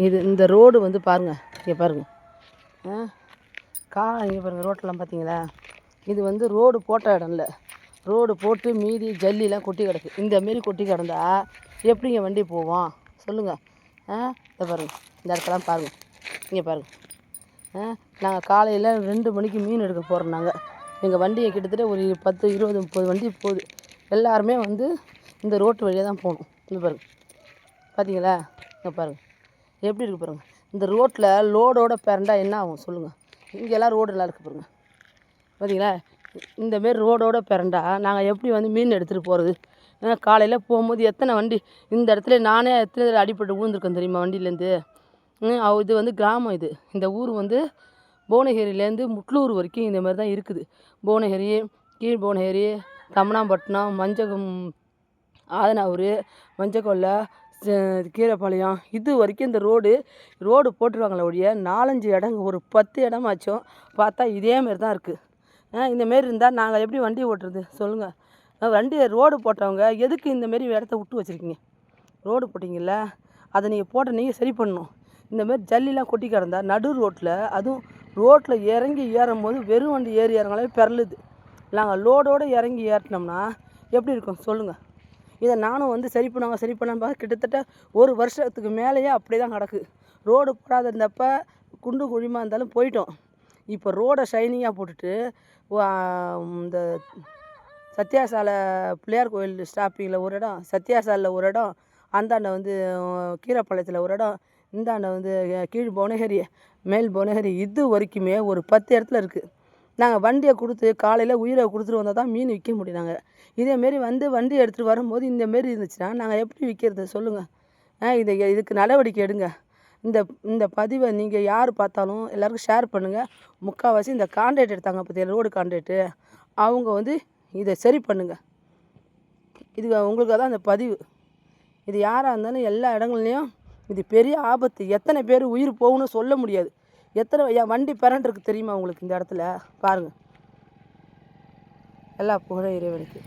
இது இந்த ரோடு வந்து பாருங்கள், இங்கே பாருங்கள். இங்கே பாருங்கள், ரோட்டெலாம் பார்த்தீங்களா? இது வந்து ரோடு போட்ட இடம் இல்லை. ரோடு போட்டு மீதி ஜல்லிலாம் கொட்டி கிடக்கு. இந்தமாரி கொட்டி கிடந்தா எப்படிங்க வண்டி போவோம் சொல்லுங்கள்? இதை பாருங்கள், இந்த இடத்தெல்லாம் பாருங்கள், இங்கே பாருங்கள். நாங்கள் காலையில் 2 மணிக்கு மீன் எடுக்க போகிறோம். எங்கள் வண்டியை கிட்டத்தட்ட ஒரு 10, 20, 30 வண்டி போகுது. எல்லாருமே வந்து இந்த ரோட்டு வழியாக தான் போகணும். இங்கே பாருங்கள், பார்த்தீங்களா? இங்கே பாருங்கள் எப்படி இருக்குது பாருங்கள். இந்த ரோட்டில் லோடோட பிறண்டா என்ன ஆகும் சொல்லுங்கள்? இங்கெல்லாம் ரோடு நல்லா இருக்குது பாருங்கள், பார்த்தீங்களா? இந்தமாரி ரோடோட பிறண்டா நாங்கள் எப்படி வந்து மீன் எடுத்துகிட்டு போகிறது? காலையில் போகும்போது எத்தனை வண்டி இந்த இடத்துல நானே எத்தனை தடவை அடிப்பட்டு விழுந்துருக்கேன் தெரியுமா வண்டியிலேருந்து? இது வந்து கிராமம். இந்த ஊர் வந்து புவனகிரிலேருந்து முட்லூர் வரைக்கும் இந்த மாதிரி தான் இருக்குது. புவனகிரி, கீழ் புவனகிரி, தம்மனாம்பட்டினம், ஆதனாவூர், மஞ்சக்கொல்லை, கீரைப்பாளையம் இது வரைக்கும் இந்த ரோடு போட்டுருவாங்களே ஒழிய 4-5 இடங்க, ஒரு 10 இடமாச்சும் பார்த்தா இதேமாரி தான் இருக்குது. இந்தமாரி இருந்தால் நாங்கள் எப்படி வண்டி ஓட்டுறது சொல்லுங்கள்? ரோடு போட்டவங்க எதுக்கு இந்தமாரி இடத்த விட்டு வச்சுருக்கீங்க? ரோடு போட்டிங்கள்ல, அதை நீங்கள் சரி பண்ணணும். இந்தமாரி ஜல்லிலாம் கொட்டி கிடந்தா நடு ரோட்டில், அதுவும் ரோட்டில் இறங்கி ஏறும் போது வெறும் வண்டி ஏறி இறங்கலாமே பிறலுது. நாங்கள் லோடோடு இறங்கி ஏற்றினோம்னா எப்படி இருக்கும் சொல்லுங்கள்? இதை நானும் வந்து சரி பண்ணாமல் கிட்டத்தட்ட 1 வருஷத்துக்கு மேலேயே அப்படியே தான் கிடக்கு. ரோடு போடாத இருந்தப்போ குண்டு குழிமாக இருந்தாலும் போயிட்டோம். இப்போ ரோடை ஷைனிங்காக போட்டுட்டு இந்த சத்யாசாலை பிள்ளையார் கோயில் ஸ்டாப்பிங்கில் ஒரு இடம், சத்யாசாலில் ஒரு இடம், அந்தாண்ட வந்து கீரைப்பாளையத்தில் ஒரு இடம், இந்தாண்ட வந்து கீழ் புவனகிரி, மேல் புவனகிரி, இது வரைக்குமே ஒரு 10 இடத்துல இருக்குது. நாங்கள் வண்டியை கொடுத்து காலையில் உயிரை கொடுத்துட்டு வந்தால் தான் மீன் விற்க முடியும். நாங்கள் இதேமாரி வந்து வண்டி எடுத்துகிட்டு வரும்போது இந்தமாரி இருந்துச்சுன்னா நாங்கள் எப்படி விற்கிறது சொல்லுங்கள்? இதுக்கு நடவடிக்கை எடுங்க. இந்த பதிவை நீங்கள் யார் பார்த்தாலும் எல்லாருக்கும் ஷேர் பண்ணுங்கள். முக்கால்வாசி இந்த கான்ட்ராக்ட் எடுத்தாங்க பார்த்தீங்க, ரோடு கான்ட்ராக்டு, அவங்க வந்து இதை சரி பண்ணுங்கள். இது உங்களுக்கு தான் இந்த பதிவு. இது யாராக இருந்தாலும் எல்லா இடங்கள்லையும் இது பெரிய ஆபத்து. எத்தனை பேர் உயிர் போகணும்னு சொல்ல முடியாது. என் வண்டி பிறண்டிருக்கு தெரியுமா உங்களுக்கு? இந்த இடத்துல பாருங்கள். எல்லா புகழும் இறைவனுக்கு.